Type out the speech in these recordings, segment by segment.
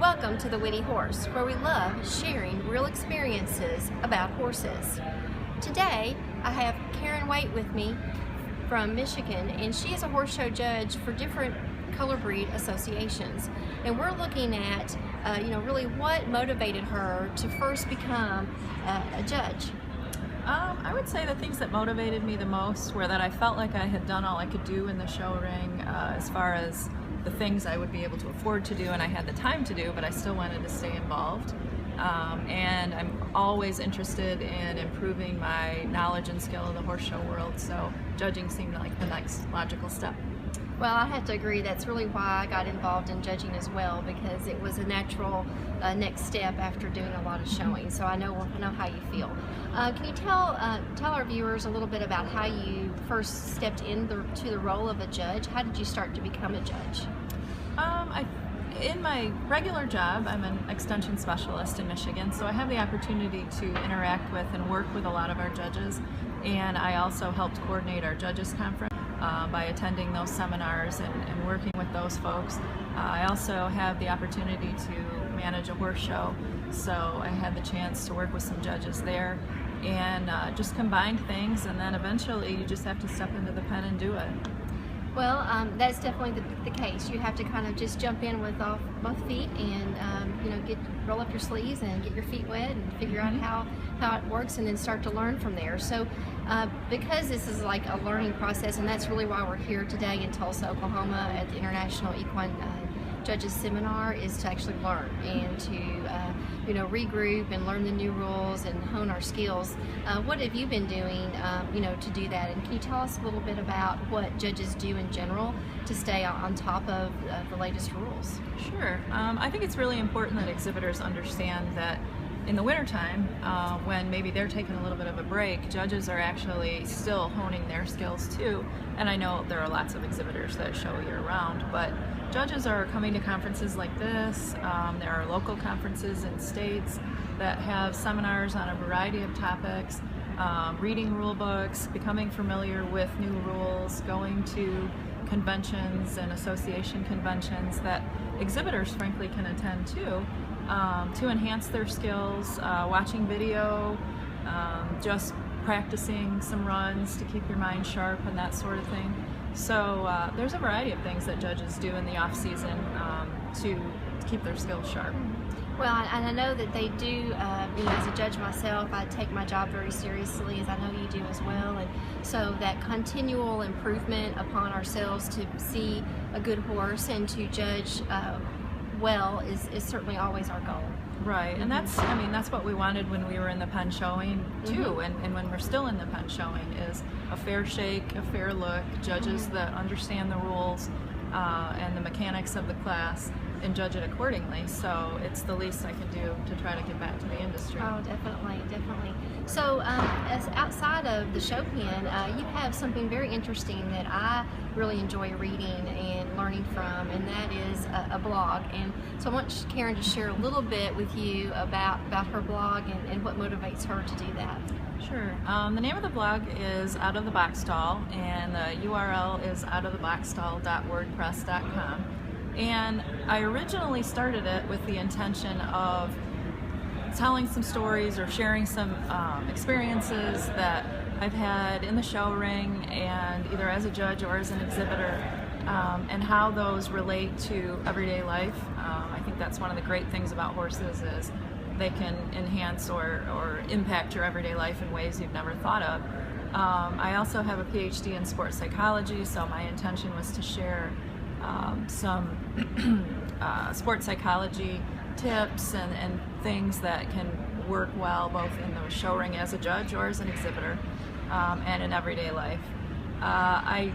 Welcome to the Witty Horse, where we love sharing real experiences about horses. Today, I have Karen Waite with me from Michigan, and she is a horse show judge for different color breed associations. And we're looking at, really what motivated her to first become a judge. I would say the things that motivated me the most were that I felt like I had done all I could do in the show ring as far as the things I would be able to afford to do and I had the time to do, but I still wanted to stay involved. And I'm always interested in improving my knowledge and skill in the horse show world, so judging seemed like the next logical step. Well, I have to agree, that's really why I got involved in judging as well, because it was a natural next step after doing a lot of showing, so I know how you feel. Can you tell our viewers a little bit about how you first stepped into the role of a judge? How did you start to become a judge? In my regular job, I'm an extension specialist in Michigan, so I have the opportunity to interact with and work with a lot of our judges, and I also helped coordinate our judges conference by attending those seminars and working with those folks. I also have the opportunity to manage a horse show, so I had the chance to work with some judges there and just combined things, and then eventually you just have to step into the pen and do it. Well, that's definitely the case. You have to kind of just jump in with both feet and roll up your sleeves and get your feet wet and figure out how it works, and then start to learn from there. So because this is like a learning process, and that's really why we're here today in Tulsa, Oklahoma at the International Equine Judges Seminar, is to actually learn and to regroup and learn the new rules and hone our skills. What have you been doing to do that, and can you tell us a little bit about what judges do in general to stay on top of the latest rules? Sure. I think it's really important that exhibitors understand that in the wintertime, when maybe they're taking a little bit of a break, judges are actually still honing their skills too. And I know there are lots of exhibitors that show year-round, but judges are coming to conferences like this. There are local conferences in states that have seminars on a variety of topics, reading rule books, becoming familiar with new rules, going to conventions and association conventions that exhibitors frankly can attend to enhance their skills, watching video, just practicing some runs to keep your mind sharp and that sort of thing. So there's a variety of things that judges do in the off season to keep their skills sharp. Well, and I know that they do, as a judge myself, I take my job very seriously, as I know you do as well, and so that continual improvement upon ourselves to see a good horse and to judge well is certainly always our goal. Right, and that's what we wanted when we were in the pen showing too, and when we're still in the pen showing, is a fair shake, a fair look, judges that understand the rules and the mechanics of the class, and judge it accordingly. So it's the least I can do to try to get back to the industry. Oh, definitely. So as outside of the show pen, you have something very interesting that I really enjoy reading and learning from, and that is a blog. And so I want Karen to share a little bit with you about her blog and what motivates her to do that. Sure. The name of the blog is Out of the Box Stall, and the URL is outoftheboxstall.wordpress.com. And I originally started it with the intention of telling some stories or sharing some experiences that I've had in the show ring and either as a judge or as an exhibitor, and how those relate to everyday life. I think that's one of the great things about horses, is they can enhance or impact your everyday life in ways you've never thought of. I also have a PhD in sports psychology, so my intention was to share some sports psychology tips and things that can work well both in the show ring as a judge or as an exhibitor, and in everyday life. I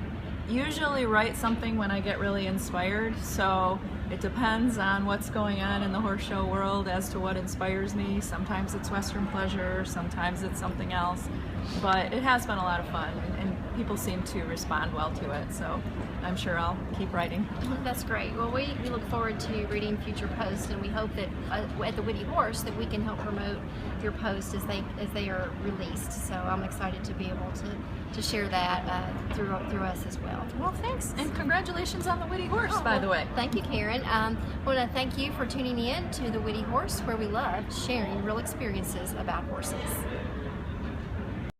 usually write something when I get really inspired, so it depends on what's going on in the horse show world as to what inspires me. Sometimes it's Western pleasure, sometimes it's something else, but it has been a lot of fun, and people seem to respond well to it, so I'm sure I'll keep writing. That's great. Well, we look forward to reading future posts, and we hope that at the Witty Horse that we can help promote your posts as they are released. So I'm excited to be able to share that through us as well. Well, thanks, and congratulations on the Witty Horse, by the way. Thank you, Karen. Sharon. I want to thank you for tuning in to The Witty Horse, where we love sharing real experiences about horses.